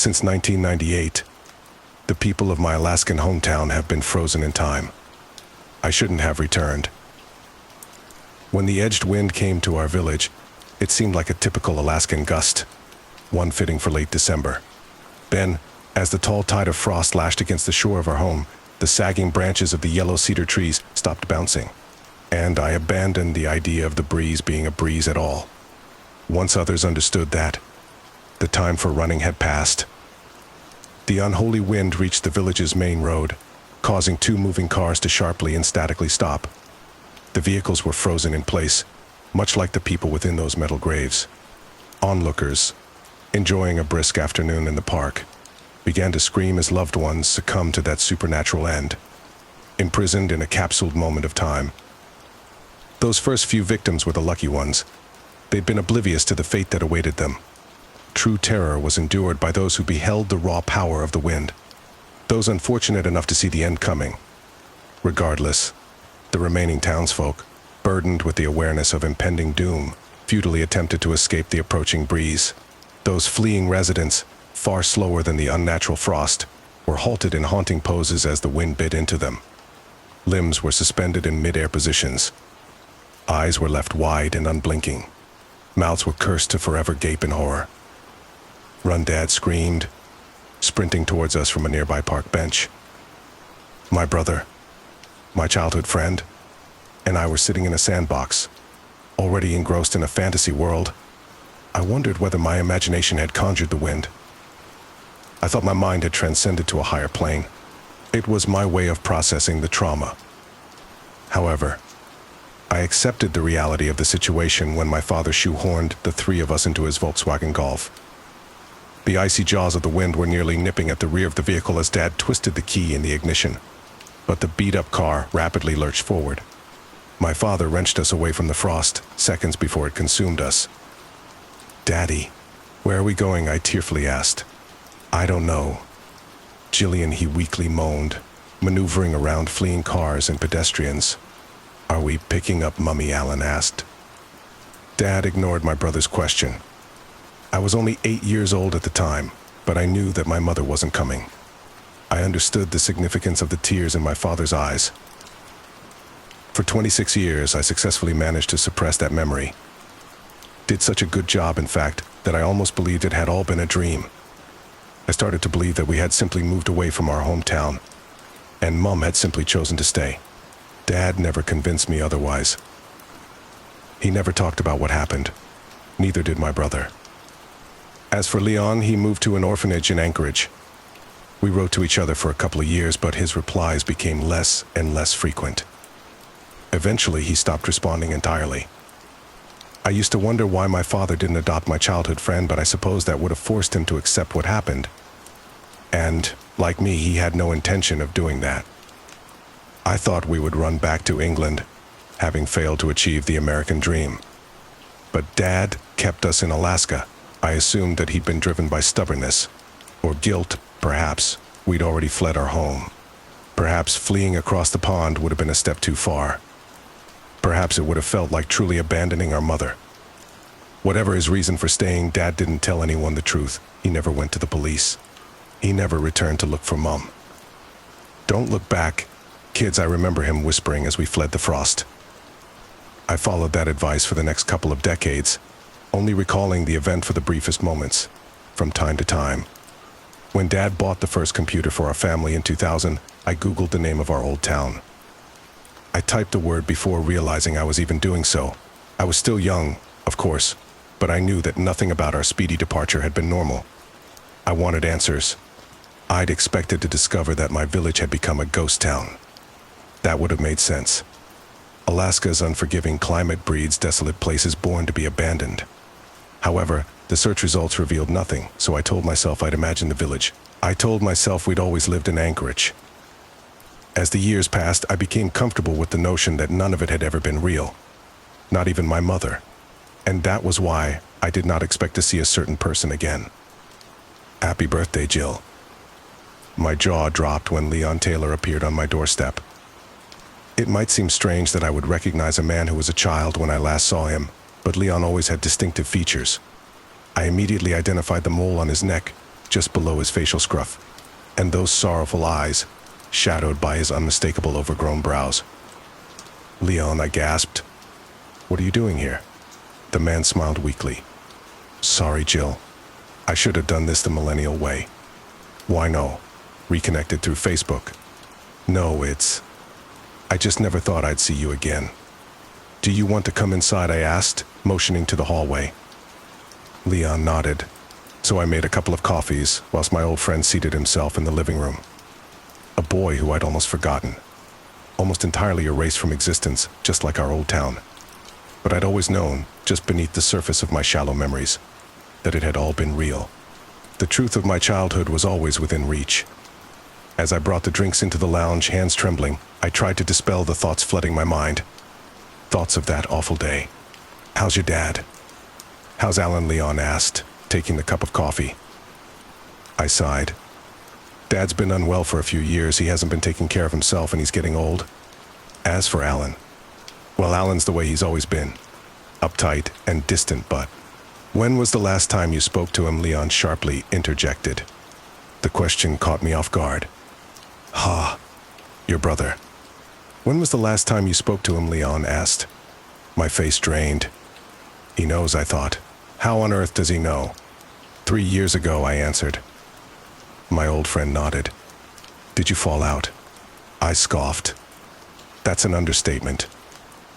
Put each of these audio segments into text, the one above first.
Since 1998, the people of my Alaskan hometown have been frozen in time. I shouldn't have returned. When the edged wind came to our village, it seemed like a typical Alaskan gust, one fitting for late December. Then, as the tall tide of frost lashed against the shore of our home, the sagging branches of the yellow cedar trees stopped bouncing, and I abandoned the idea of the breeze being a breeze at all. Once others understood that, the time for running had passed. The unholy wind reached the village's main road, causing two moving cars to sharply and statically stop. The vehicles were frozen in place, much like the people within those metal graves. Onlookers, enjoying a brisk afternoon in the park, began to scream as loved ones succumbed to that supernatural end, imprisoned in a capsuled moment of time. Those first few victims were the lucky ones. They'd been oblivious to the fate that awaited them. True terror was endured by those who beheld the raw power of the wind, those unfortunate enough to see the end coming. Regardless, the remaining townsfolk, burdened with the awareness of impending doom, futilely attempted to escape the approaching breeze. Those fleeing residents, far slower than the unnatural frost, were halted in haunting poses as the wind bit into them. Limbs were suspended in mid-air positions. Eyes were left wide and unblinking. Mouths were cursed to forever gape in horror. Run Dad screamed, sprinting towards us from a nearby park bench. My brother, my childhood friend, and I were sitting in a sandbox, already engrossed in a fantasy world. I wondered whether my imagination had conjured the wind. I thought my mind had transcended to a higher plane. It was my way of processing the trauma. However, I accepted the reality of the situation when my father shoehorned the three of us into his Volkswagen Golf. The icy jaws of the wind were nearly nipping at the rear of the vehicle as Dad twisted the key in the ignition, but the beat-up car rapidly lurched forward. My father wrenched us away from the frost seconds before it consumed us. "Daddy, where are we going?" I tearfully asked. "I don't know. Jillian," he weakly moaned, maneuvering around fleeing cars and pedestrians. "Are we picking up Mummy?" Alan asked. Dad ignored my brother's question. I was only 8 years old at the time, but I knew that my mother wasn't coming. I understood the significance of the tears in my father's eyes. For 26 years, I successfully managed to suppress that memory. Did such a good job, in fact, that I almost believed it had all been a dream. I started to believe that we had simply moved away from our hometown, and Mum had simply chosen to stay. Dad never convinced me otherwise. He never talked about what happened. Neither did my brother. As for Leon, he moved to an orphanage in Anchorage. We wrote to each other for a couple of years, but his replies became less and less frequent. Eventually, he stopped responding entirely. I used to wonder why my father didn't adopt my childhood friend, but I suppose that would have forced him to accept what happened. And, like me, he had no intention of doing that. I thought we would run back to England, having failed to achieve the American dream. But Dad kept us in Alaska. I assumed that he'd been driven by stubbornness, or guilt, perhaps. We'd already fled our home. Perhaps fleeing across the pond would have been a step too far. Perhaps it would have felt like truly abandoning our mother. Whatever his reason for staying, Dad didn't tell anyone the truth. He never went to the police. He never returned to look for Mum. "Don't look back, kids," I remember him whispering as we fled the frost. I followed that advice for the next couple of decades, only recalling the event for the briefest moments, from time to time. When Dad bought the first computer for our family in 2000, I Googled the name of our old town. I typed the word before realizing I was even doing so. I was still young, of course, but I knew that nothing about our speedy departure had been normal. I wanted answers. I'd expected to discover that my village had become a ghost town. That would have made sense. Alaska's unforgiving climate breeds desolate places born to be abandoned. However, the search results revealed nothing, so I told myself I'd imagined the village. I told myself we'd always lived in Anchorage. As the years passed, I became comfortable with the notion that none of it had ever been real. Not even my mother. And that was why I did not expect to see a certain person again. "Happy birthday, Jill." My jaw dropped when Leon Taylor appeared on my doorstep. It might seem strange that I would recognize a man who was a child when I last saw him, but Leon always had distinctive features. I immediately identified the mole on his neck, just below his facial scruff, and those sorrowful eyes, shadowed by his unmistakable overgrown brows. "Leon," I gasped. "What are you doing here?" The man smiled weakly. "Sorry, Jill. I should have done this the millennial way." "Why no? Reconnected through Facebook." "No, I just never thought I'd see you again." "Do you want to come inside?" I asked, motioning to the hallway. Leon nodded, so I made a couple of coffees whilst my old friend seated himself in the living room. A boy who I'd almost forgotten, almost entirely erased from existence, just like our old town. But I'd always known, just beneath the surface of my shallow memories, that it had all been real. The truth of my childhood was always within reach. As I brought the drinks into the lounge, hands trembling, I tried to dispel the thoughts flooding my mind. Thoughts of that awful day. "How's your dad?" "How's Alan?" Leon asked, taking the cup of coffee. I sighed. "Dad's been unwell for a few years. He hasn't been taking care of himself, and he's getting old." As for Alan, well, Alan's the way he's always been. Uptight and distant, but... "When was the last time you spoke to him?" Leon sharply interjected. The question caught me off guard. "Ha, your brother. When was the last time you spoke to him?" Leon asked. My face drained. He knows, I thought. How on earth does he know? 3 years ago, I answered. My old friend nodded. "Did you fall out?" I scoffed. "That's an understatement.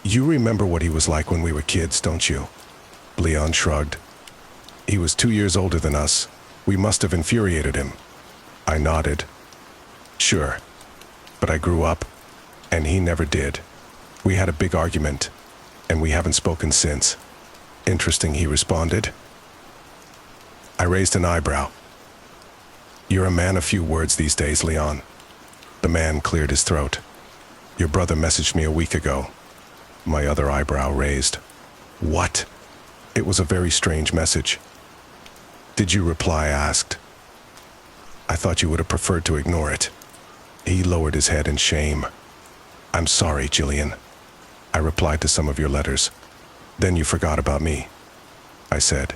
You remember what he was like when we were kids, don't you?" Leon shrugged. "He was 2 years older than us. We must have infuriated him." I nodded. "Sure. But I grew up, and he never did. We had a big argument, and we haven't spoken since." "Interesting," he responded. I raised an eyebrow. "You're a man of few words these days, Leon." The man cleared his throat. "Your brother messaged me a week ago." My other eyebrow raised. "What?" "It was a very strange message." "Did you reply?" I asked. "I thought you would have preferred to ignore it." He lowered his head in shame. "I'm sorry, Jillian. I replied to some of your letters. Then you forgot about me," I said.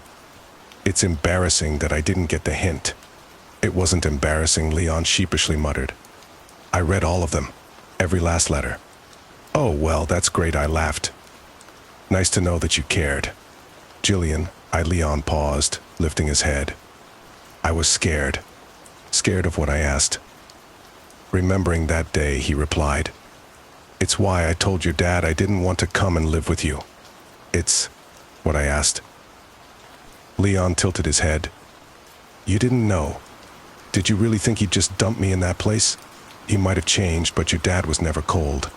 "It's embarrassing that I didn't get the hint." "It wasn't embarrassing," Leon sheepishly muttered. "I read all of them, every last letter." "Oh, well, that's great," I laughed. "Nice to know that you cared." "Jillian," Leon paused, lifting his head. I was scared. Scared of what I asked. "Remembering that day," he replied. "It's why I told your dad I didn't want to come and live with you." "It's what?" I asked. Leon tilted his head. "You didn't know. Did you really think he'd just dump me in that place? He might have changed, but your dad was never cold."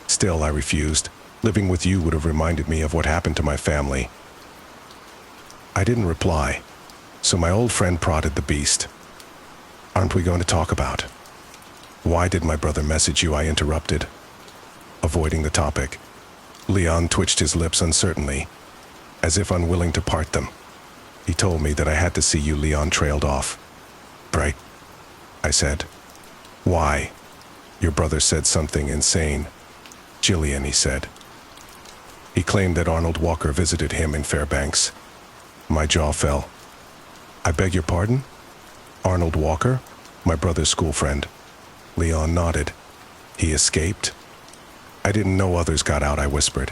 "Still," I refused. "Living with you would have reminded me of what happened to my family." I didn't reply, so my old friend prodded the beast. "Aren't we going to talk about?" "Why did my brother message you?" I interrupted, avoiding the topic. Leon twitched his lips uncertainly, as if unwilling to part them. "He told me that I had to see you." Leon trailed off. "Right," I said. "Why?" "Your brother said something insane." "Jillian," he said. He claimed that Arnold Walker visited him in Fairbanks. My jaw fell. "I beg your pardon? Arnold Walker? My brother's school friend." Leon nodded. "He escaped?" "I didn't know others got out," I whispered.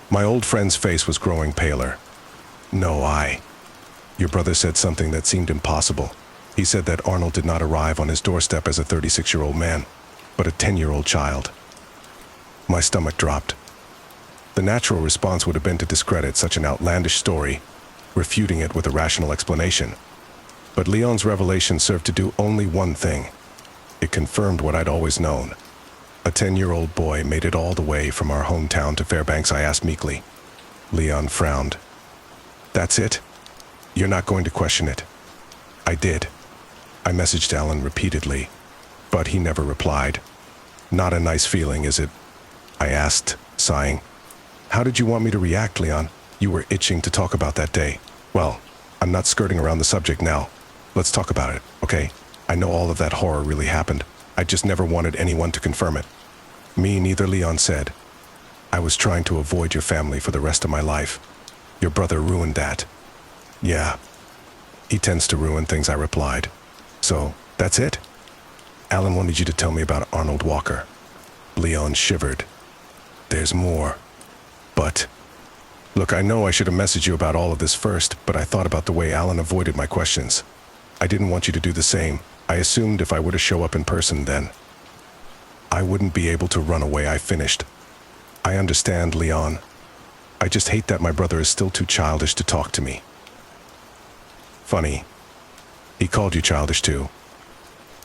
My old friend's face was growing paler. "No, Your brother said something that seemed impossible. He said that Arnold did not arrive on his doorstep as a 36-year-old man, but a 10-year-old child." My stomach dropped. The natural response would have been to discredit such an outlandish story, refuting it with a rational explanation. But Leon's revelation served to do only one thing. It confirmed what I'd always known. A 10-year-old boy made it all the way from our hometown to Fairbanks, I asked meekly. Leon frowned. "That's it? You're not going to question it?" I did. I messaged Alan repeatedly, but he never replied. "Not a nice feeling, is it?" I asked, sighing. "How did you want me to react, Leon? You were itching to talk about that day." "Well, I'm not skirting around the subject now. Let's talk about it, okay? I know all of that horror really happened. I just never wanted anyone to confirm it." "Me neither," Leon said. "I was trying to avoid your family for the rest of my life. Your brother ruined that." "Yeah, He tends to ruin things, I replied. So, that's it? Alan wanted you to tell me about Arnold Walker. Leon shivered. There's more. But... Look, I know I should have messaged you about all of this first, but I thought about the way Alan avoided my questions. I didn't want you to do the same. I assumed if I were to show up in person then, I wouldn't be able to run away, I finished. I understand, Leon. I just hate that my brother is still too childish to talk to me. Funny. He called you childish too.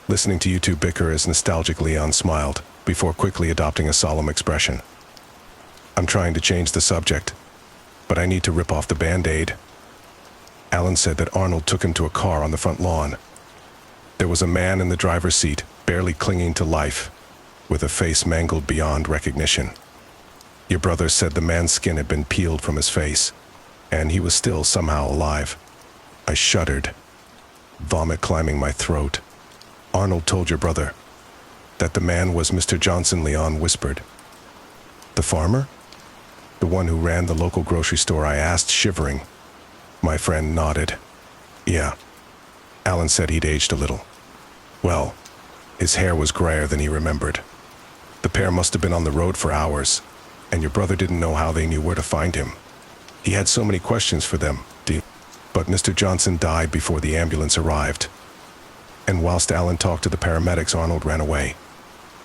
Listening to you two bicker as nostalgic, Leon smiled, before quickly adopting a solemn expression. I'm trying to change the subject, but I need to rip off the Band-Aid. Alan said that Arnold took him to a car on the front lawn. There was a man in the driver's seat, barely clinging to life, with a face mangled beyond recognition. Your brother said the man's skin had been peeled from his face, and he was still somehow alive. I shuddered, vomit climbing my throat. Arnold told your brother that the man was Mr. Johnson, Leon whispered. The farmer? The one who ran the local grocery store, I asked, shivering. My friend nodded. Yeah. Alan said he'd aged a little. Well, his hair was grayer than he remembered. The pair must have been on the road for hours, and your brother didn't know how they knew where to find him. He had so many questions for them, but Mr. Johnson died before the ambulance arrived. And whilst Alan talked to the paramedics, Arnold ran away.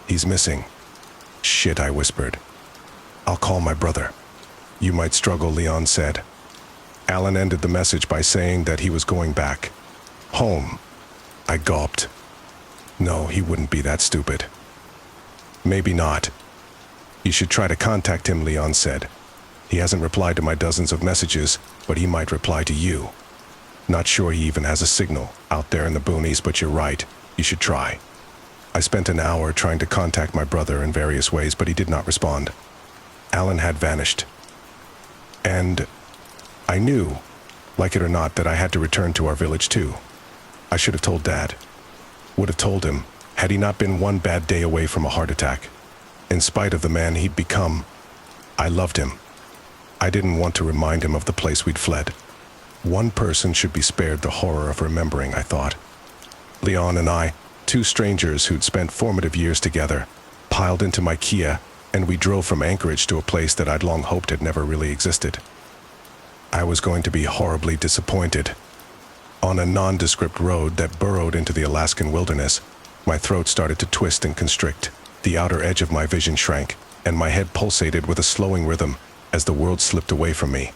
He's missing. Shit, I whispered. I'll call my brother. You might struggle, Leon said. Alan ended the message by saying that he was going back. Home. I gulped. No, he wouldn't be that stupid. Maybe not. You should try to contact him, Leon said. He hasn't replied to my dozens of messages, but he might reply to you. Not sure he even has a signal out there in the boonies, but you're right. You should try. I spent an hour trying to contact my brother in various ways, but he did not respond. Alan had vanished. And I knew, like it or not, that I had to return to our village too. I should have told Dad. Would have told him, had he not been one bad day away from a heart attack. In spite of the man he'd become, I loved him. I didn't want to remind him of the place we'd fled. One person should be spared the horror of remembering, I thought. Leon and I, two strangers who'd spent formative years together, piled into my Kia, and we drove from Anchorage to a place that I'd long hoped had never really existed. I was going to be horribly disappointed. On a nondescript road that burrowed into the Alaskan wilderness, my throat started to twist and constrict. The outer edge of my vision shrank, and my head pulsated with a slowing rhythm as the world slipped away from me.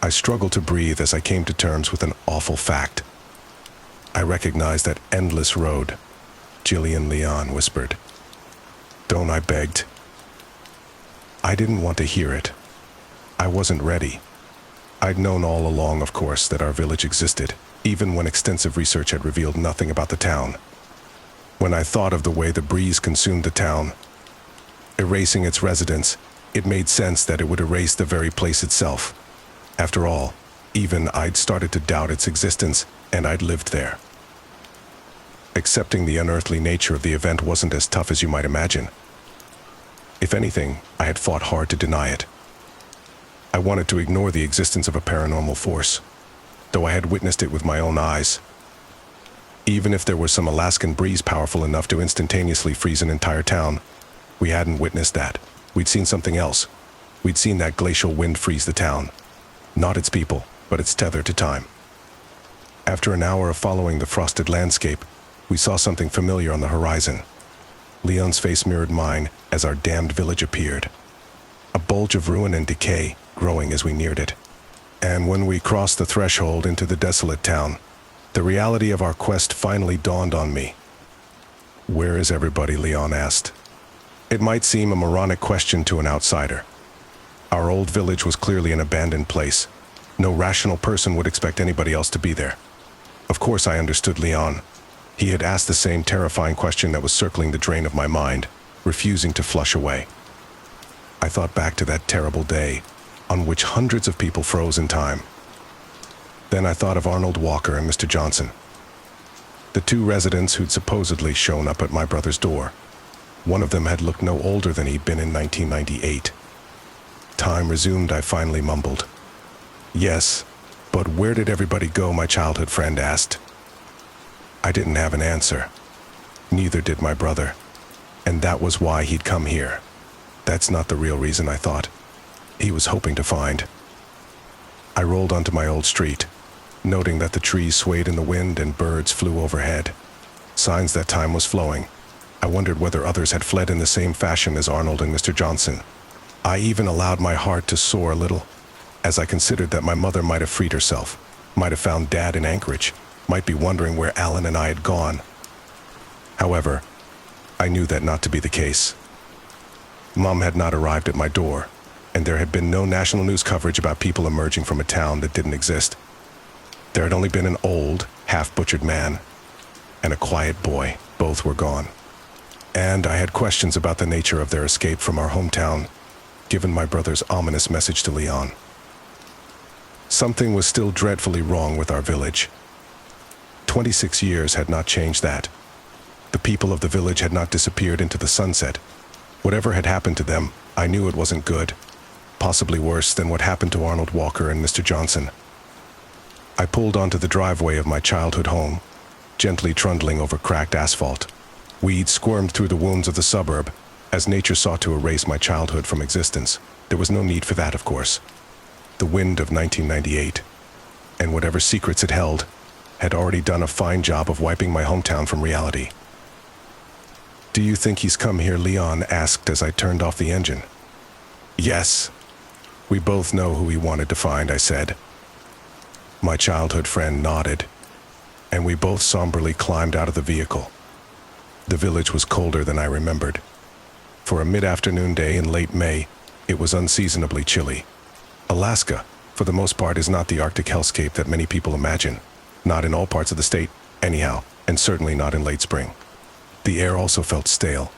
I struggled to breathe as I came to terms with an awful fact. I recognized that endless road. Jillian, Leon whispered. Don't, I begged. I didn't want to hear it. I wasn't ready. I'd known all along, of course, that our village existed, even when extensive research had revealed nothing about the town. When I thought of the way the breeze consumed the town, erasing its residents, it made sense that it would erase the very place itself. After all, even I'd started to doubt its existence, and I'd lived there. Accepting the unearthly nature of the event wasn't as tough as you might imagine. If anything, I had fought hard to deny it. I wanted to ignore the existence of a paranormal force, though I had witnessed it with my own eyes. Even if there was some Alaskan breeze powerful enough to instantaneously freeze an entire town, we hadn't witnessed that. We'd seen something else. We'd seen that glacial wind freeze the town. Not its people, but its tether to time. After an hour of following the frosted landscape, we saw something familiar on the horizon. Leon's face mirrored mine as our damned village appeared. A bulge of ruin and decay growing as we neared it. And when we crossed the threshold into the desolate town, the reality of our quest finally dawned on me. Where is everybody? Leon asked. It might seem a moronic question to an outsider. Our old village was clearly an abandoned place. No rational person would expect anybody else to be there. Of course I understood Leon. He had asked the same terrifying question that was circling the drain of my mind, refusing to flush away. I thought back to that terrible day, on which hundreds of people froze in time. Then I thought of Arnold Walker and Mr. Johnson, the two residents who'd supposedly shown up at my brother's door. One of them had looked no older than he'd been in 1998. Time resumed, I finally mumbled. Yes, But where did everybody go? My childhood friend asked. I didn't have an answer. Neither did my brother. And that was why he'd come here. That's not the real reason, I thought. He was hoping to find. I rolled onto my old street, noting that the trees swayed in the wind and birds flew overhead. Signs that time was flowing. I wondered whether others had fled in the same fashion as Arnold and Mr. Johnson. I even allowed my heart to soar a little, as I considered that my mother might have freed herself, might have found Dad in Anchorage, might be wondering where Alan and I had gone. However, I knew that not to be the case. Mom had not arrived at my door, and there had been no national news coverage about people emerging from a town that didn't exist. There had only been an old, half-butchered man and a quiet boy. Both were gone. And I had questions about the nature of their escape from our hometown, given my brother's ominous message to Leon. Something was still dreadfully wrong with our village. 26 years had not changed that. The people of the village had not disappeared into the sunset. Whatever had happened to them, I knew it wasn't good, possibly worse than what happened to Arnold Walker and Mr. Johnson. I pulled onto the driveway of my childhood home, gently trundling over cracked asphalt. Weeds squirmed through the wounds of the suburb, as nature sought to erase my childhood from existence. There was no need for that, of course. The wind of 1998, and whatever secrets it held, had already done a fine job of wiping my hometown from reality. "Do you think he's come here?" Leon asked as I turned off the engine. "Yes. We both know who he wanted to find," I said. My childhood friend nodded, and we both somberly climbed out of the vehicle. The village was colder than I remembered. For a mid-afternoon day in late May, it was unseasonably chilly. Alaska, for the most part, is not the Arctic hellscape that many people imagine. Not in all parts of the state, anyhow, and certainly not in late spring. The air also felt stale.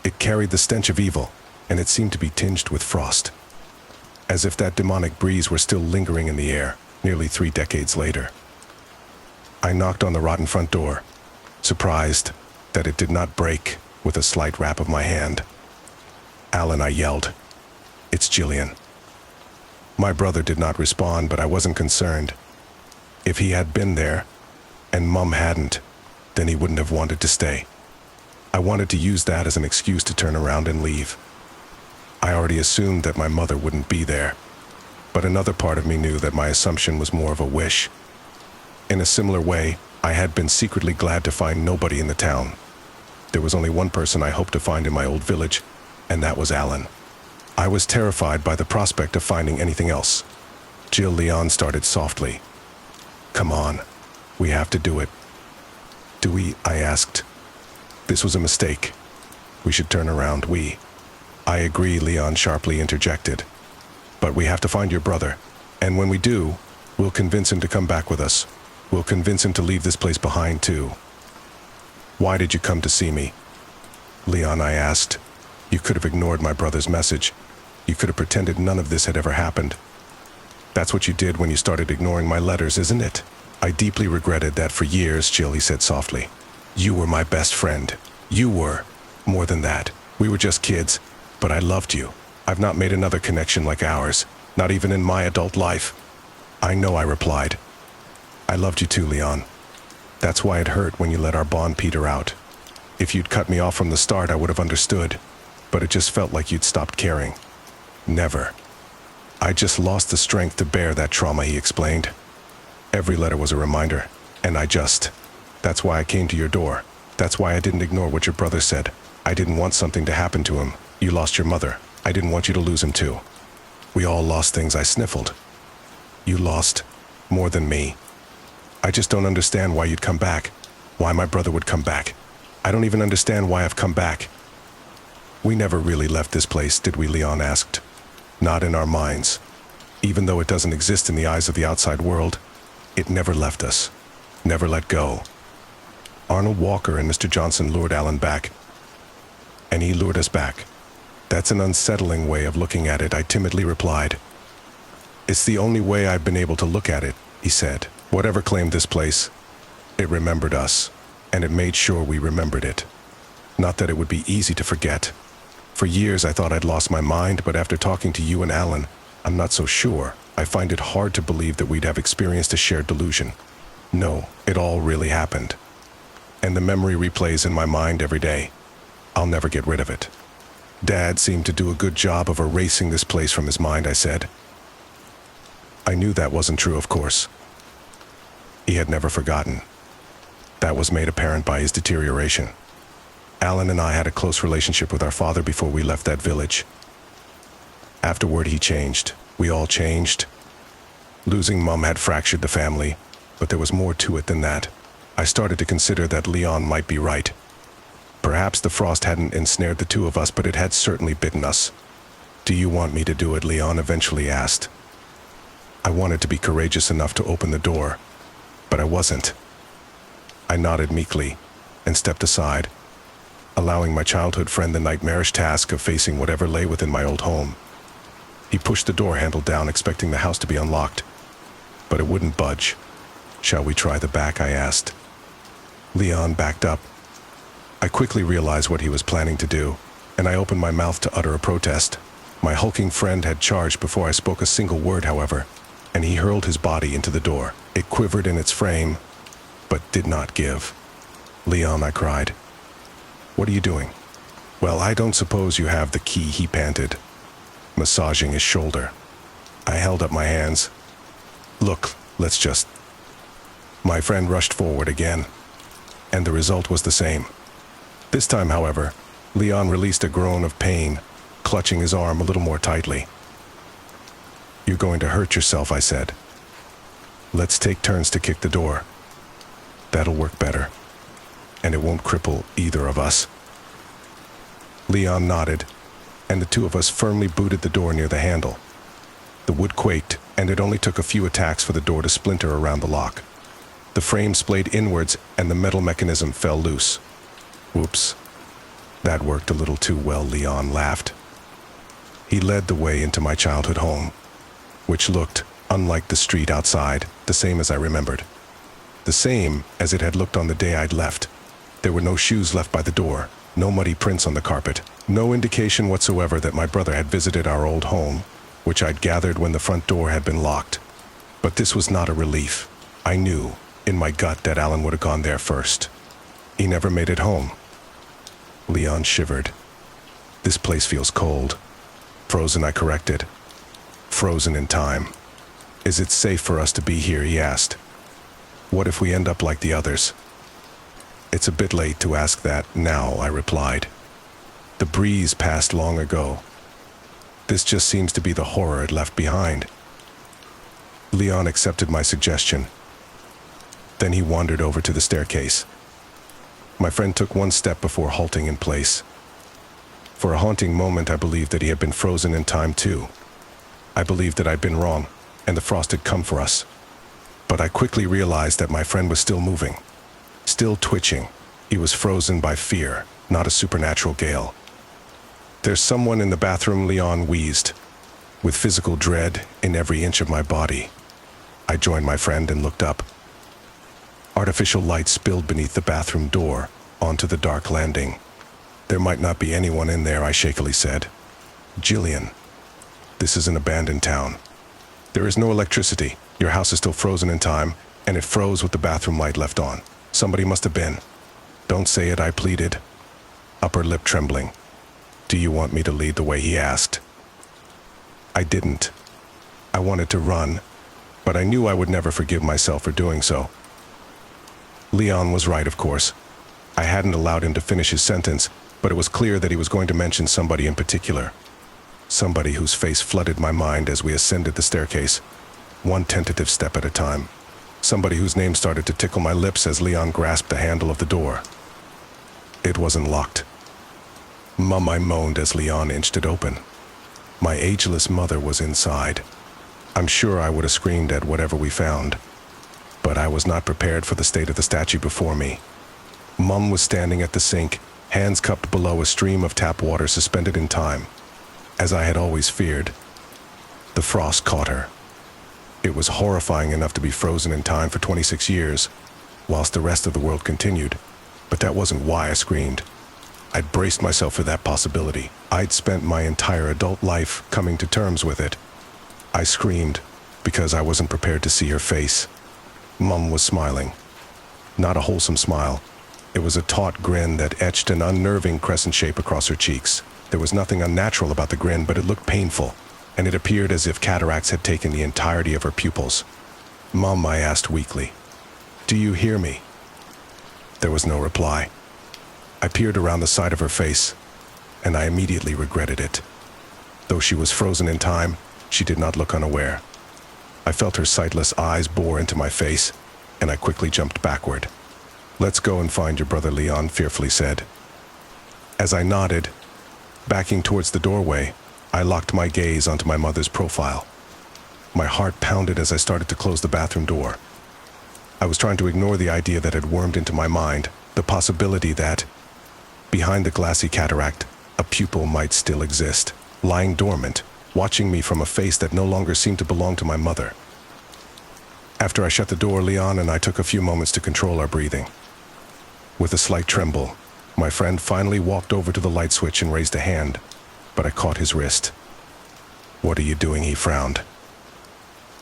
It carried the stench of evil, and it seemed to be tinged with frost, as if that demonic breeze were still lingering in the air, nearly 3 decades later. I knocked on the rotten front door, surprised that it did not break with a slight rap of my hand. "Alan," I yelled. "It's Jillian." My brother did not respond, but I wasn't concerned. If he had been there, and Mum hadn't, then he wouldn't have wanted to stay. I wanted to use that as an excuse to turn around and leave. I already assumed that my mother wouldn't be there, but another part of me knew that my assumption was more of a wish. In a similar way, I had been secretly glad to find nobody in the town. There was only one person I hoped to find in my old village, and that was Alan. I was terrified by the prospect of finding anything else. Jill, Leon started softly. "Come on, we have to do it." "Do we?" I asked. "This was a mistake. We should turn around." "I agree," Leon sharply interjected. "But we have to find your brother, and when we do, we'll convince him to come back with us. We'll convince him to leave this place behind, too." "Why did you come to see me?" "Leon," I asked, "you could have ignored my brother's message. You could have pretended none of this had ever happened. That's what you did when you started ignoring my letters, isn't it?" "I deeply regretted that for years," Jill, he said softly. "You were my best friend. You were. More than that. We were just kids, but I loved you. I've not made another connection like ours, not even in my adult life." "I know," I replied. "I loved you too, Leon. That's why it hurt when you let our bond peter out. If you'd cut me off from the start, I would have understood, but it just felt like you'd stopped caring." "Never. I just lost the strength to bear that trauma," he explained. "Every letter was a reminder, and that's why I came to your door. That's why I didn't ignore what your brother said. I didn't want something to happen to him. You lost your mother. I didn't want you to lose him too. We all lost things," I sniffled. "You lost more than me. I just don't understand why you'd come back. Why my brother would come back. I don't even understand why I've come back." "We never really left this place, did we?" Leon asked. "Not in our minds. Even though it doesn't exist in the eyes of the outside world, it never left us. Never let go. Arnold Walker and Mr. Johnson lured Alan back, and he lured us back. That's an unsettling way of looking at it," I timidly replied. "It's the only way I've been able to look at it," he said. "Whatever claimed this place, it remembered us, and it made sure we remembered it. Not that it would be easy to forget. For years I thought I'd lost my mind, but after talking to you and Alan, I'm not so sure. I find it hard to believe that we'd have experienced a shared delusion. No, it all really happened. And the memory replays in my mind every day. I'll never get rid of it. Dad seemed to do a good job of erasing this place from his mind, I said. I knew that wasn't true, of course. He had never forgotten. That was made apparent by his deterioration. Alan and I had a close relationship with our father before we left that village. Afterward, he changed. We all changed. Losing Mum had fractured the family, but there was more to it than that. I started to consider that Leon might be right. Perhaps the frost hadn't ensnared the two of us, but it had certainly bitten us. "Do you want me to do it?" Leon eventually asked. I wanted to be courageous enough to open the door, but I wasn't. I nodded meekly and stepped aside, allowing my childhood friend the nightmarish task of facing whatever lay within my old home. He pushed the door handle down, expecting the house to be unlocked, but it wouldn't budge. "Shall we try the back?" I asked. Leon backed up. I quickly realized what he was planning to do, and I opened my mouth to utter a protest. My hulking friend had charged before I spoke a single word, however, and he hurled his body into the door. It quivered in its frame, but did not give. "Leon," I cried. "What are you doing?" "Well, I don't suppose you have the key," he panted, massaging his shoulder. I held up my hands. "Look, let's just..." My friend rushed forward again, and the result was the same. This time, however, Leon released a groan of pain, clutching his arm a little more tightly. "You're going to hurt yourself," I said. "Let's take turns to kick the door. That'll work better, and it won't cripple either of us." Leon nodded, and the two of us firmly booted the door near the handle. The wood quaked, and it only took a few attacks for the door to splinter around the lock. The frame splayed inwards, and the metal mechanism fell loose. "Whoops. That worked a little too well," Leon laughed. He led the way into my childhood home, which looked, unlike the street outside, the same as I remembered. The same as it had looked on the day I'd left. There were no shoes left by the door, no muddy prints on the carpet, no indication whatsoever that my brother had visited our old home, which I'd gathered when the front door had been locked. But this was not a relief. I knew, in my gut, that Alan would have gone there first. He never made it home. Leon shivered. "This place feels cold." "Frozen," I corrected. "Frozen in time." "Is it safe for us to be here?" he asked. "What if we end up like the others?" "It's a bit late to ask that now," I replied. "The breeze passed long ago. This just seems to be the horror it left behind." Leon accepted my suggestion. Then he wandered over to the staircase. My friend took one step before halting in place. For a haunting moment, I believed that he had been frozen in time too. I believed that I'd been wrong, and the frost had come for us. But I quickly realized that my friend was still moving, still twitching. He was frozen by fear, not a supernatural gale. "There's someone in the bathroom," Leon wheezed, with physical dread in every inch of my body. I joined my friend and looked up. Artificial light spilled beneath the bathroom door onto the dark landing. "There might not be anyone in there," I shakily said. "Jillian, this is an abandoned town. There is no electricity. Your house is still frozen in time, and it froze with the bathroom light left on. Somebody must have been." "Don't say it," I pleaded, upper lip trembling. "Do you want me to lead the way?" he asked. I didn't. I wanted to run, but I knew I would never forgive myself for doing so. Leon was right, of course. I hadn't allowed him to finish his sentence, but it was clear that he was going to mention somebody in particular. Somebody whose face flooded my mind as we ascended the staircase, one tentative step at a time. Somebody whose name started to tickle my lips as Leon grasped the handle of the door. It wasn't locked. "Mum," I moaned as Leon inched it open. My ageless mother was inside. I'm sure I would have screamed at whatever we found, but I was not prepared for the state of the statue before me. Mum was standing at the sink, hands cupped below a stream of tap water suspended in time. As I had always feared, the frost caught her. It was horrifying enough to be frozen in time for 26 years, whilst the rest of the world continued, but that wasn't why I screamed. I'd braced myself for that possibility. I'd spent my entire adult life coming to terms with it. I screamed, because I wasn't prepared to see her face. Mum was smiling. Not a wholesome smile. It was a taut grin that etched an unnerving crescent shape across her cheeks. There was nothing unnatural about the grin, but it looked painful, and it appeared as if cataracts had taken the entirety of her pupils. "Mum," I asked weakly, "do you hear me?" There was no reply. I peered around the side of her face, and I immediately regretted it. Though she was frozen in time, she did not look unaware. I felt her sightless eyes bore into my face, and I quickly jumped backward. "Let's go and find your brother," Leon fearfully said. As I nodded, backing towards the doorway, I locked my gaze onto my mother's profile. My heart pounded as I started to close the bathroom door. I was trying to ignore the idea that had wormed into my mind, the possibility that, behind the glassy cataract, a pupil might still exist, lying dormant, watching me from a face that no longer seemed to belong to my mother. After I shut the door, Leon and I took a few moments to control our breathing. With a slight tremble, my friend finally walked over to the light switch and raised a hand, but I caught his wrist. "What are you doing?" he frowned.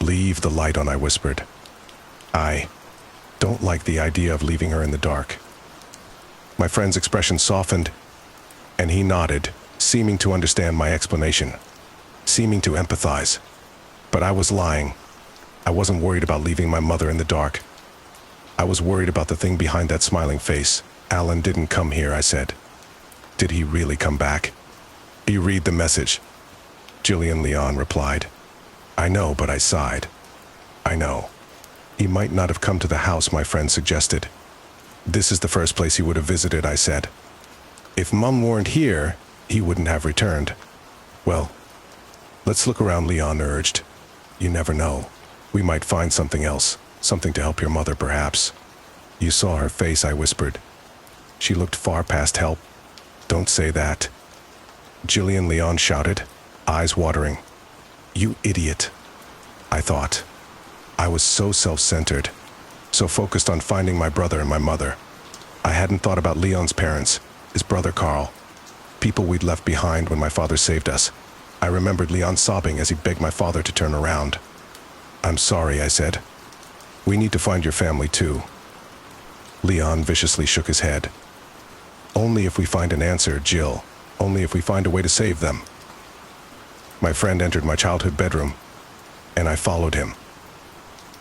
"Leave the light on," I whispered. "I don't like the idea of leaving her in the dark." My friend's expression softened, and he nodded, seeming to understand my explanation, seeming to empathize. But I was lying. I wasn't worried about leaving my mother in the dark. I was worried about the thing behind that smiling face. "Alan didn't come here," I said. "Did he really come back?" "You read the message," Jillian Leon replied. "I know," but I sighed. "I know. He might not have come to the house," my friend suggested. "This is the first place he would have visited," I said. "If Mum weren't here, he wouldn't have returned." "Well, let's look around," Leon urged. "You never know. We might find something else, something to help your mother, perhaps." "You saw her face," I whispered. "She looked far past help." "Don't say that," Jillian Leon shouted, eyes watering. "You idiot," I thought. I was so self-centered, so focused on finding my brother and my mother. I hadn't thought about Leon's parents, his brother Carl, people we'd left behind when my father saved us. I remembered Leon sobbing as he begged my father to turn around. "I'm sorry," I said. "We need to find your family too." Leon viciously shook his head. "Only if we find an answer, Jill. Only if we find a way to save them." My friend entered my childhood bedroom, and I followed him.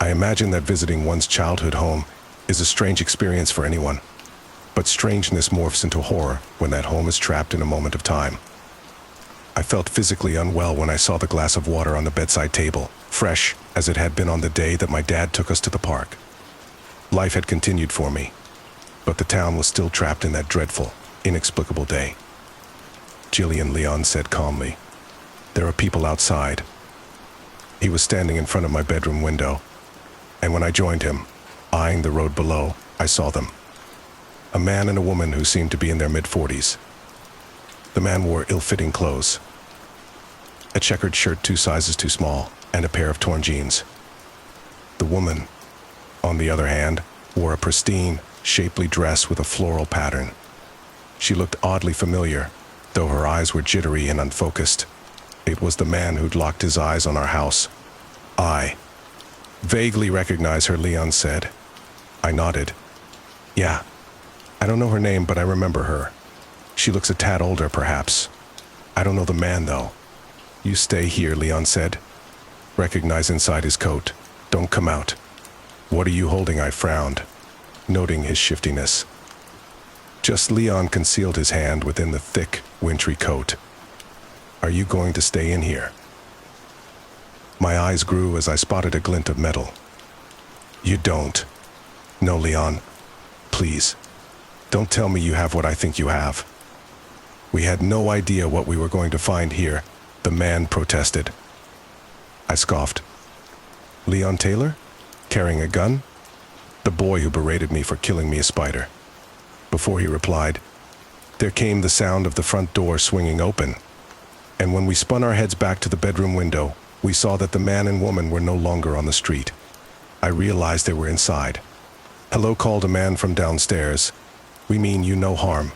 I imagine that visiting one's childhood home is a strange experience for anyone, but strangeness morphs into horror when that home is trapped in a moment of time. I felt physically unwell when I saw the glass of water on the bedside table, fresh as it had been on the day that my dad took us to the park. Life had continued for me, but the town was still trapped in that dreadful, inexplicable day. Jillian Leon said calmly, "There are people outside." He was standing in front of my bedroom window, and when I joined him, eyeing the road below, I saw them. A man and a woman who seemed to be in their mid-40s. The man wore ill-fitting clothes, a checkered shirt 2 sizes too small, and a pair of torn jeans. The woman, on the other hand, wore a pristine, shapely dress with a floral pattern. She looked oddly familiar, though her eyes were jittery and unfocused. It was the man who'd locked his eyes on our house. "I vaguely recognize her," Leon said. I nodded. "Yeah. I don't know her name, but I remember her. She looks a tad older, perhaps. I don't know the man, though." "You stay here," Leon said. "Recognize inside his coat. Don't come out." "What are you holding?" I frowned, noting his shiftiness. Just Leon concealed his hand within the thick, wintry coat. "Are you going to stay in here?" My eyes grew as I spotted a glint of metal. "You don't." "No, Leon. Please. Don't tell me you have what I think you have." "We had no idea what we were going to find here," the man protested. I scoffed. "Leon Taylor? Carrying a gun?" "The boy who berated me for killing me a spider." Before he replied, there came the sound of the front door swinging open, and when we spun our heads back to the bedroom window, we saw that the man and woman were no longer on the street. I realized they were inside. "Hello," called a man from downstairs. "We mean you no harm."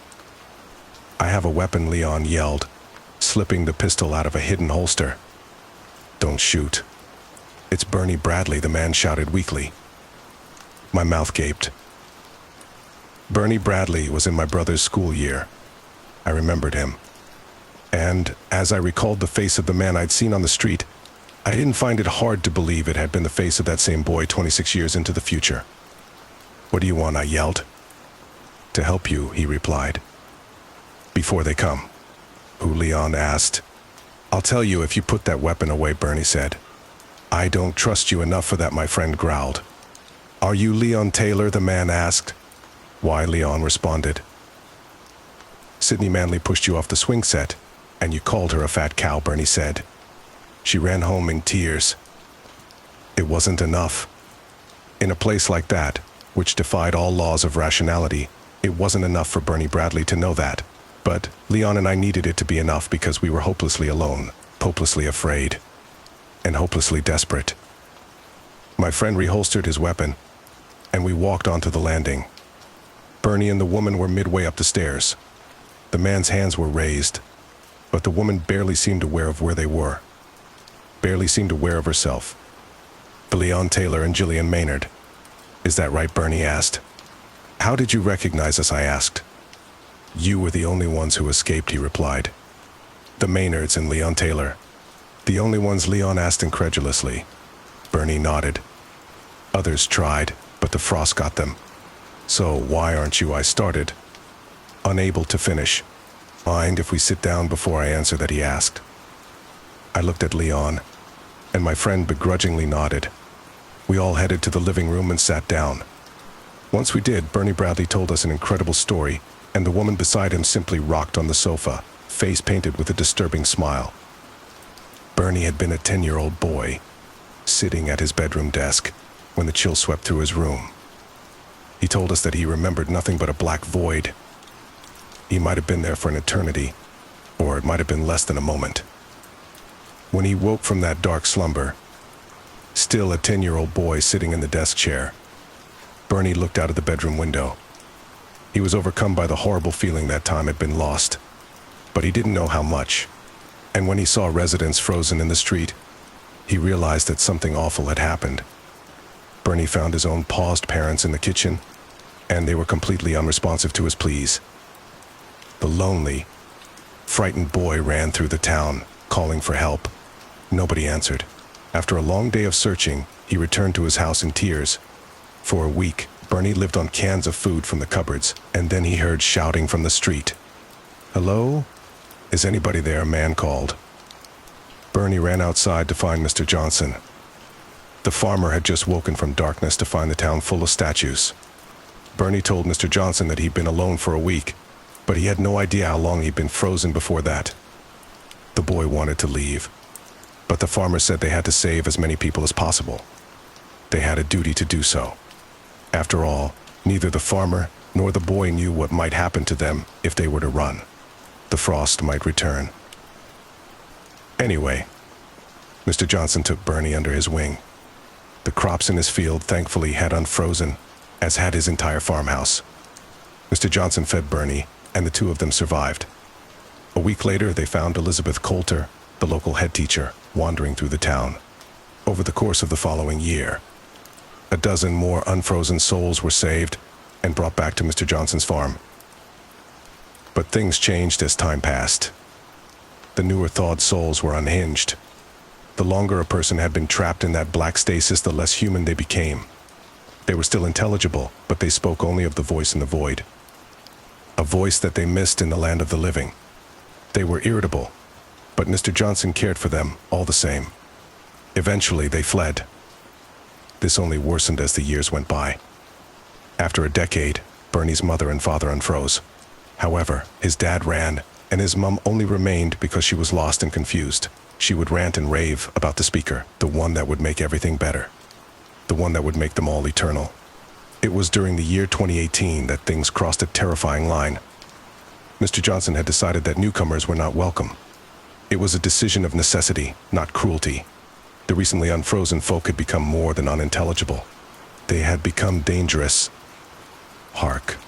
"I have a weapon," Leon yelled, slipping the pistol out of a hidden holster. "Don't shoot." "It's Bernie Bradley," the man shouted weakly. My mouth gaped. Bernie Bradley was in my brother's school year. I remembered him. And as I recalled the face of the man I'd seen on the street, I didn't find it hard to believe it had been the face of that same boy 26 years into the future. "What do you want?" I yelled. "To help you," he replied. "Before they come." "Who?" Leon asked. "I'll tell you if you put that weapon away," Bernie said. "I don't trust you enough for that," my friend growled. "Are you Leon Taylor?" the man asked. "Why?" Leon responded. "Sydney Manley pushed you off the swing set, and you called her a fat cow," Bernie said. "She ran home in tears." It wasn't enough. In a place like that, which defied all laws of rationality, it wasn't enough for Bernie Bradley to know that. But Leon and I needed it to be enough because we were hopelessly alone, hopelessly afraid, and hopelessly desperate. My friend reholstered his weapon, and we walked onto the landing. Bernie and the woman were midway up the stairs. The man's hands were raised, but the woman barely seemed aware of where they were, barely seemed aware of herself. "Leon Taylor and Gillian Maynard." "Is that right?" Bernie asked. "How did you recognize us?" I asked. "You were the only ones who escaped," he replied. "The Maynards and Leon Taylor." "The only ones?" Leon asked incredulously. Bernie nodded. "Others tried, but the frost got them." "So why aren't you?" I started, unable to finish. "Mind if we sit down before I answer that?" he asked. I looked at Leon, and my friend begrudgingly nodded. We all headed to the living room and sat down. Once we did, Bernie Bradley told us an incredible story, and the woman beside him simply rocked on the sofa, face painted with a disturbing smile. Bernie had been a 10-year-old boy, sitting at his bedroom desk, when the chill swept through his room. He told us that he remembered nothing but a black void. He might have been there for an eternity, or it might have been less than a moment. When he woke from that dark slumber, still a 10-year-old boy sitting in the desk chair, Bernie looked out of the bedroom window. He was overcome by the horrible feeling that time had been lost, but he didn't know how much. And when he saw residents frozen in the street, he realized that something awful had happened. Bernie found his own paused parents in the kitchen, and they were completely unresponsive to his pleas. The lonely, frightened boy ran through the town, calling for help. Nobody answered. After a long day of searching, he returned to his house in tears. For a week, Bernie lived on cans of food from the cupboards, and then he heard shouting from the street. "Hello? Is anybody there?" a man called. Bernie ran outside to find Mr. Johnson. The farmer had just woken from darkness to find the town full of statues. Bernie told Mr. Johnson that he'd been alone for a week, but he had no idea how long he'd been frozen before that. The boy wanted to leave, but the farmer said they had to save as many people as possible. They had a duty to do so. After all, neither the farmer nor the boy knew what might happen to them if they were to run. The frost might return. Anyway, Mr. Johnson took Bernie under his wing. The crops in his field thankfully had unfrozen, as had his entire farmhouse. Mr. Johnson fed Bernie, and the two of them survived. A week later, they found Elizabeth Coulter, the local head teacher, wandering through the town. Over the course of the following year, a dozen more unfrozen souls were saved and brought back to Mr. Johnson's farm. But things changed as time passed. The newer thawed souls were unhinged. The longer a person had been trapped in that black stasis, the less human they became. They were still intelligible, but they spoke only of the voice in the void. A voice that they missed in the land of the living. They were irritable, but Mr. Johnson cared for them all the same. Eventually, they fled. This only worsened as the years went by. After a decade, Bernie's mother and father unfroze. However, his dad ran, and his mom only remained because she was lost and confused. She would rant and rave about the speaker, the one that would make everything better, the one that would make them all eternal. It was during the year 2018 that things crossed a terrifying line. Mr. Johnson had decided that newcomers were not welcome. It was a decision of necessity, not cruelty. The recently unfrozen folk had become more than unintelligible. They had become dangerous. Hark.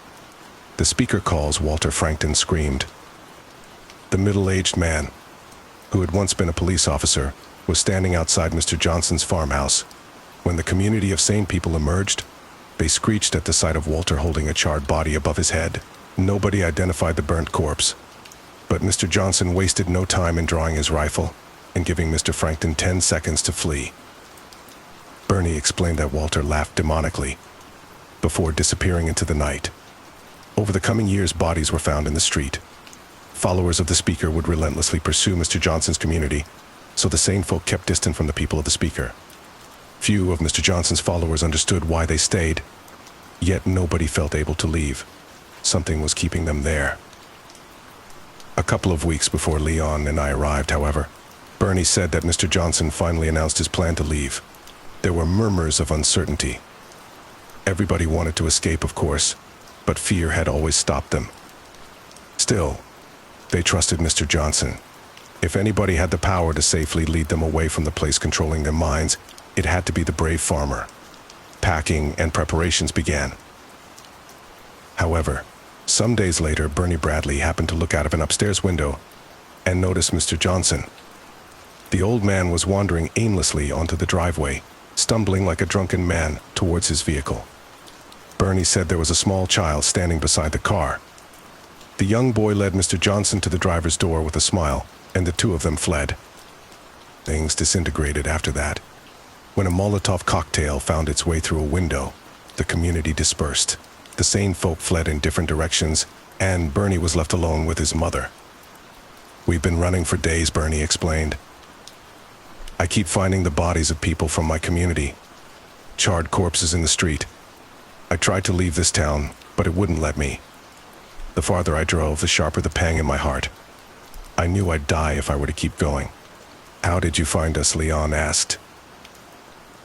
The speaker calls, Walter Frankton screamed. The middle-aged man, who had once been a police officer, was standing outside Mr. Johnson's farmhouse. When the community of sane people emerged, they screeched at the sight of Walter holding a charred body above his head. Nobody identified the burnt corpse, but Mr. Johnson wasted no time in drawing his rifle and giving Mr. Frankton 10 seconds to flee. Bernie explained that Walter laughed demonically before disappearing into the night. Over the coming years, bodies were found in the street. Followers of the speaker would relentlessly pursue Mr. Johnson's community, so the sane folk kept distant from the people of the speaker. Few of Mr. Johnson's followers understood why they stayed, yet nobody felt able to leave. Something was keeping them there. A couple of weeks before Leon and I arrived, however, Bernie said that Mr. Johnson finally announced his plan to leave. There were murmurs of uncertainty. Everybody wanted to escape, of course, but fear had always stopped them. Still, they trusted Mr. Johnson. If anybody had the power to safely lead them away from the place controlling their minds, it had to be the brave farmer. Packing and preparations began. However, some days later, Bernie Bradley happened to look out of an upstairs window and noticed Mr. Johnson. The old man was wandering aimlessly onto the driveway, stumbling like a drunken man towards his vehicle. Bernie said there was a small child standing beside the car. The young boy led Mr. Johnson to the driver's door with a smile, and the two of them fled. Things disintegrated after that. When a Molotov cocktail found its way through a window, the community dispersed. The sane folk fled in different directions, and Bernie was left alone with his mother. "We've been running for days," Bernie explained. "I keep finding the bodies of people from my community, charred corpses in the street. I tried to leave this town, but it wouldn't let me. The farther I drove, the sharper the pang in my heart. I knew I'd die if I were to keep going." "How did you find us?" Leon asked.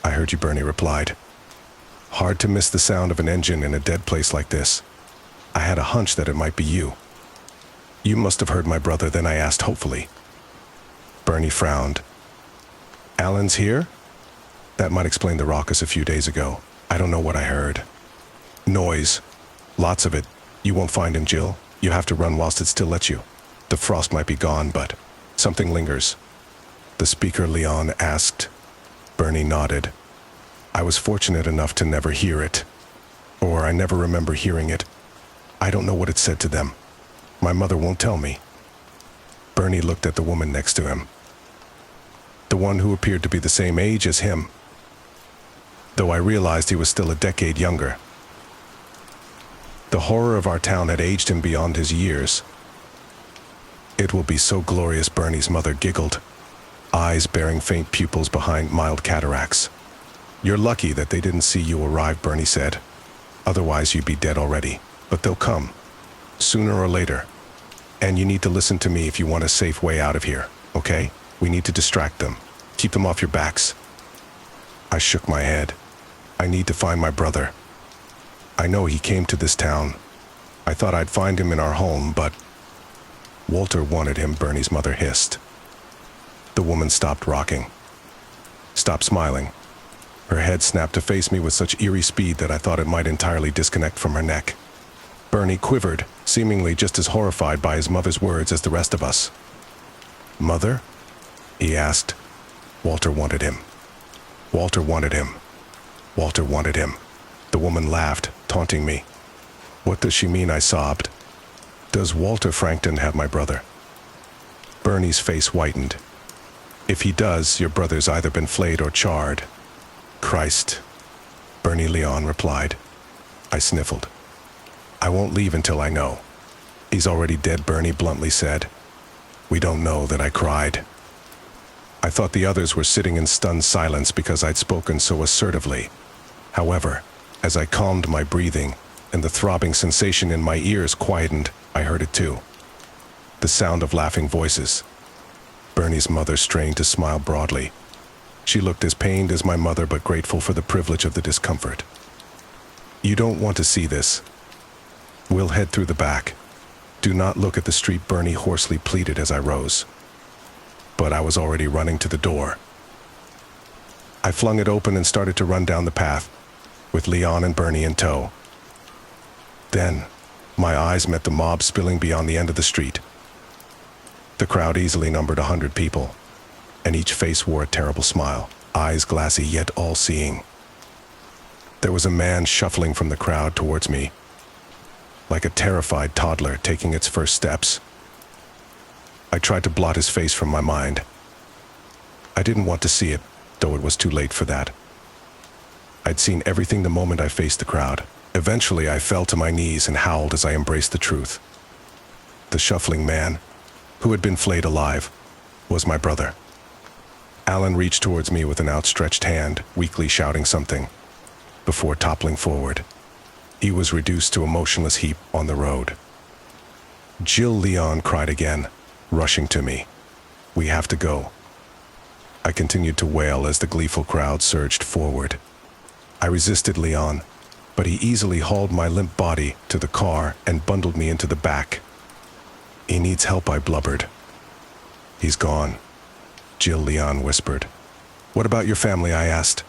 "I heard you," Bernie replied. "Hard to miss the sound of an engine in a dead place like this. I had a hunch that it might be you." "You must have heard my brother," then I asked hopefully. Bernie frowned. "Alan's here?" "That might explain the raucous a few days ago. I don't know what I heard." "Noise. Lots of it. You won't find him, Jill. You have to run whilst it still lets you. The frost might be gone, but something lingers." "The speaker?" Leon asked. Bernie nodded. "I was fortunate enough to never hear it. Or I never remember hearing it. I don't know what it said to them. My mother won't tell me." Bernie looked at the woman next to him. The one who appeared to be the same age as him, though I realized he was still a decade younger. The horror of our town had aged him beyond his years. "It will be so glorious," Bernie's mother giggled, eyes bearing faint pupils behind mild cataracts. "You're lucky that they didn't see you arrive," Bernie said. "Otherwise you'd be dead already. But they'll come, sooner or later. And you need to listen to me if you want a safe way out of here, okay? We need to distract them. Keep them off your backs." I shook my head. "I need to find my brother. I know he came to this town. I thought I'd find him in our home, but—" "Walter wanted him," Bernie's mother hissed. The woman stopped rocking, stopped smiling. Her head snapped to face me with such eerie speed that I thought it might entirely disconnect from her neck. Bernie quivered, seemingly just as horrified by his mother's words as the rest of us. "Mother?" he asked. "Walter wanted him. Walter wanted him. Walter wanted him." The woman laughed, taunting me. "What does she mean?" I sobbed. "Does Walter Frankton have my brother?" Bernie's face whitened. "If he does, your brother's either been flayed or charred." "Christ," Bernie Leon replied. I sniffled. "I won't leave until I know." "He's already dead," Bernie bluntly said. "We don't know," that I cried. I thought the others were sitting in stunned silence because I'd spoken so assertively. However, as I calmed my breathing and the throbbing sensation in my ears quietened, I heard it too. The sound of laughing voices. Bernie's mother strained to smile broadly. She looked as pained as my mother, but grateful for the privilege of the discomfort. "You don't want to see this. We'll head through the back. Do not look at the street," Bernie hoarsely pleaded as I rose. But I was already running to the door. I flung it open and started to run down the path, with Leon and Bernie in tow. Then, my eyes met the mob spilling beyond the end of the street. The crowd easily numbered 100 people. and each face wore a terrible smile, eyes glassy yet all-seeing. There was a man shuffling from the crowd towards me, like a terrified toddler taking its first steps. I tried to blot his face from my mind. I didn't want to see it, though it was too late for that. I'd seen everything the moment I faced the crowd. Eventually, I fell to my knees and howled as I embraced the truth. The shuffling man, who had been flayed alive, was my brother. Alan reached towards me with an outstretched hand, weakly shouting something, before toppling forward. He was reduced to a motionless heap on the road. Jill Leon cried again, rushing to me. "We have to go." I continued to wail as the gleeful crowd surged forward. I resisted Leon, but he easily hauled my limp body to the car and bundled me into the back. "He needs help," I blubbered. "He's gone," Jill Leon whispered. "What about your family?" I asked.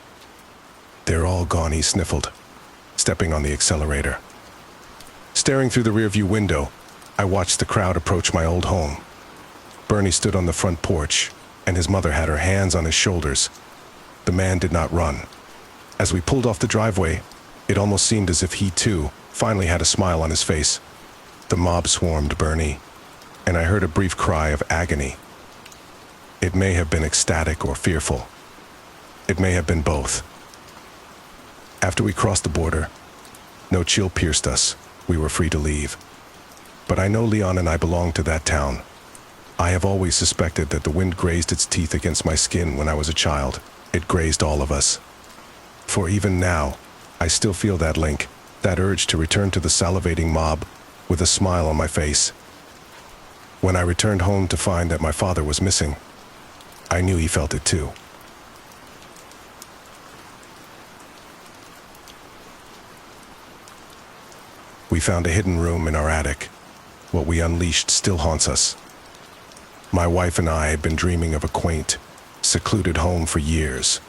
"They're all gone," he sniffled, stepping on the accelerator. Staring through the rearview window, I watched the crowd approach my old home. Bernie stood on the front porch, and his mother had her hands on his shoulders. The man did not run. As we pulled off the driveway, it almost seemed as if he, too, finally had a smile on his face. The mob swarmed Bernie, and I heard a brief cry of agony. It may have been ecstatic or fearful. It may have been both. After we crossed the border, no chill pierced us. We were free to leave. But I know Leon and I belong to that town. I have always suspected that the wind grazed its teeth against my skin when I was a child. It grazed all of us. For even now, I still feel that link, that urge to return to the salivating mob with a smile on my face. When I returned home to find that my father was missing, I knew he felt it too. We found a hidden room in our attic. What we unleashed still haunts us. My wife and I had been dreaming of a quaint, secluded home for years.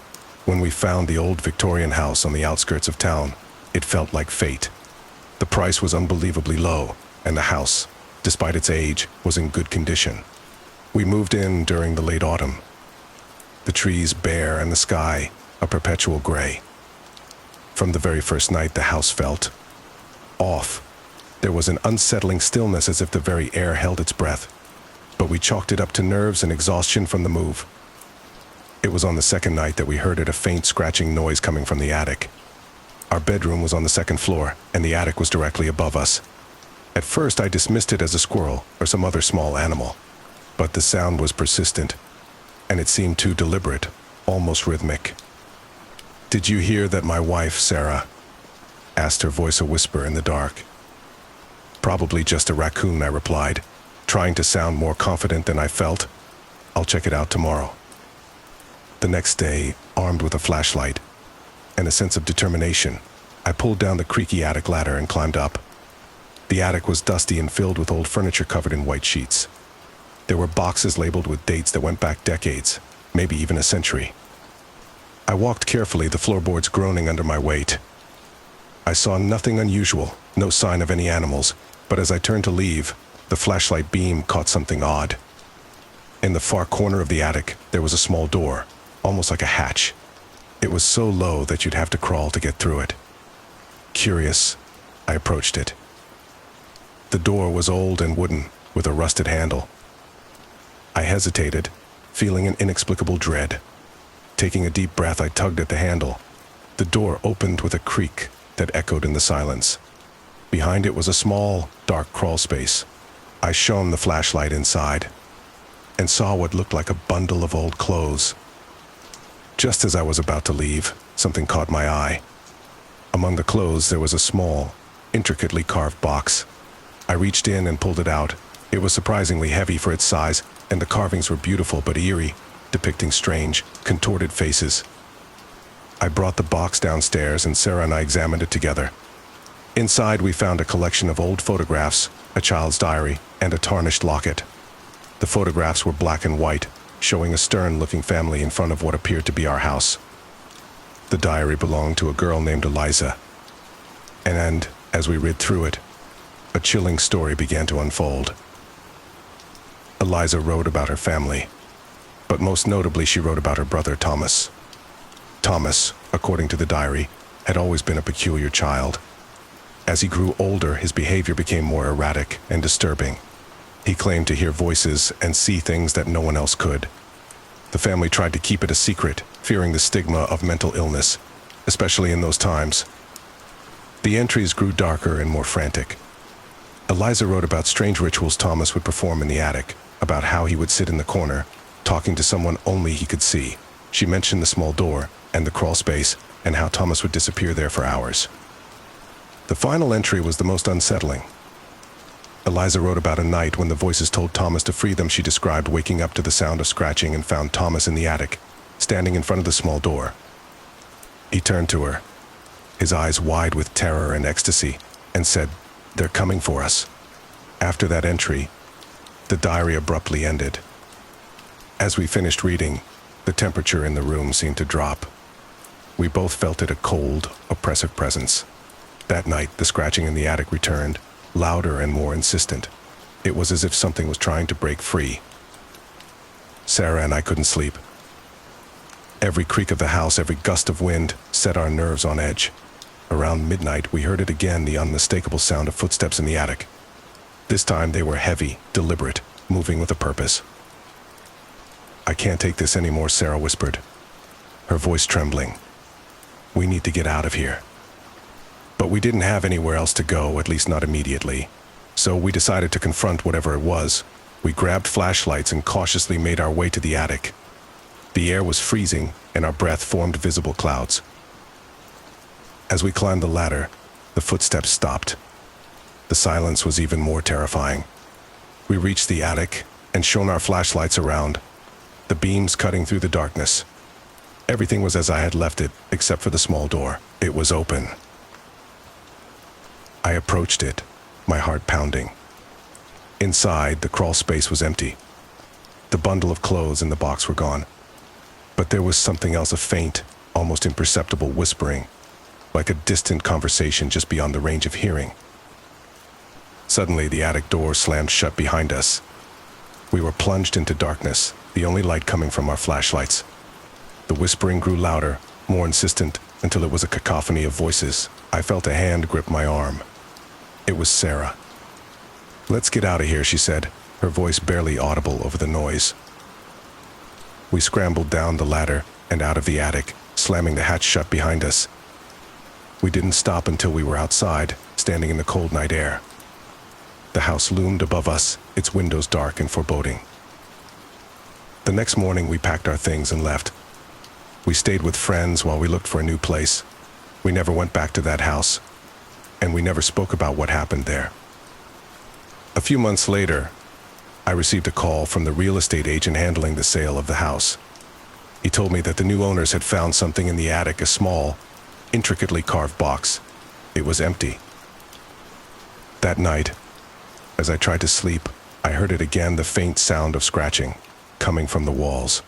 When we found the old Victorian house on the outskirts of town, it felt like fate. The price was unbelievably low, and the house, despite its age, was in good condition. We moved in during the late autumn. The trees bare and the sky a perpetual gray. From the very first night, the house felt off. There was an unsettling stillness as if the very air held its breath. But we chalked it up to nerves and exhaustion from the move. It was on the second night that we heard a faint scratching noise coming from the attic. Our bedroom was on the second floor, and the attic was directly above us. At first, I dismissed it as a squirrel or some other small animal. But the sound was persistent, and it seemed too deliberate, almost rhythmic. "Did you hear that, my wife, Sarah?" asked her voice a whisper in the dark. "Probably just a raccoon," I replied, trying to sound more confident than I felt. "I'll check it out tomorrow." The next day, armed with a flashlight and a sense of determination, I pulled down the creaky attic ladder and climbed up. The attic was dusty and filled with old furniture covered in white sheets. There were boxes labeled with dates that went back decades, maybe even a century. I walked carefully, the floorboards groaning under my weight. I saw nothing unusual, no sign of any animals, but as I turned to leave, the flashlight beam caught something odd. In the far corner of the attic, there was a small door, almost like a hatch. It was so low that you'd have to crawl to get through it. Curious, I approached it. The door was old and wooden, with a rusted handle. I hesitated, feeling an inexplicable dread. Taking a deep breath, I tugged at the handle. The door opened with a creak that echoed in the silence. Behind it was a small, dark crawl space. I shone the flashlight inside and saw what looked like a bundle of old clothes. Just as I was about to leave, something caught my eye. Among the clothes, there was a small, intricately carved box. I reached in and pulled it out. It was surprisingly heavy for its size, and the carvings were beautiful but eerie, depicting strange, contorted faces. I brought the box downstairs, and Sarah and I examined it together. Inside, we found a collection of old photographs, a child's diary, and a tarnished locket. The photographs were black and white, showing a stern-looking family in front of what appeared to be our house. The diary belonged to a girl named Eliza. And as we read through it, a chilling story began to unfold. Eliza wrote about her family, But most notably, she wrote about her brother Thomas. Thomas, according to the diary, had always been a peculiar child. As he grew older, his behavior became more erratic and disturbing. He claimed to hear voices and see things that no one else could. The family tried to keep it a secret, fearing the stigma of mental illness, especially in those times. The entries grew darker and more frantic. Eliza wrote about strange rituals Thomas would perform in the attic, about how he would sit in the corner, talking to someone only he could see. She mentioned the small door and the crawl space, and how Thomas would disappear there for hours. The final entry was the most unsettling. Eliza wrote about a night when the voices told Thomas to free them. She described waking up to the sound of scratching and found Thomas in the attic, standing in front of the small door. He turned to her, his eyes wide with terror and ecstasy, and said, "They're coming for us." After that entry, the diary abruptly ended. As we finished reading, the temperature in the room seemed to drop. We both felt it, a cold, oppressive presence. That night, the scratching in the attic returned, louder and more insistent. It was as if something was trying to break free. Sarah and I couldn't sleep. Every creak of the house, every gust of wind, set our nerves on edge. Around midnight, we heard it again, the unmistakable sound of footsteps in the attic. This time they were heavy, deliberate, moving with a purpose. "I can't take this anymore," Sarah whispered, her voice trembling. "We need to get out of here." But we didn't have anywhere else to go, at least not immediately. So we decided to confront whatever it was. We grabbed flashlights and cautiously made our way to the attic. The air was freezing, and our breath formed visible clouds. As we climbed the ladder, the footsteps stopped. The silence was even more terrifying. We reached the attic and shone our flashlights around, the beams cutting through the darkness. Everything was as I had left it, except for the small door. It was open. I approached it, my heart pounding. Inside, the crawl space was empty. The bundle of clothes in the box were gone. But there was something else, a faint, almost imperceptible whispering, like a distant conversation just beyond the range of hearing. Suddenly, the attic door slammed shut behind us. We were plunged into darkness, the only light coming from our flashlights. The whispering grew louder, more insistent, until it was a cacophony of voices. I felt a hand grip my arm. It was Sarah. "Let's get out of here," she said, her voice barely audible over the noise. We scrambled down the ladder and out of the attic, slamming the hatch shut behind us. We didn't stop until we were outside, standing in the cold night air. The house loomed above us, its windows dark and foreboding. The next morning, we packed our things and left. We stayed with friends while we looked for a new place. We never went back to that house, and we never spoke about what happened there. A few months later, I received a call from the real estate agent handling the sale of the house. He told me that the new owners had found something in the attic, a small, intricately carved box. It was empty. That night, as I tried to sleep, I heard it again, the faint sound of scratching, coming from the walls.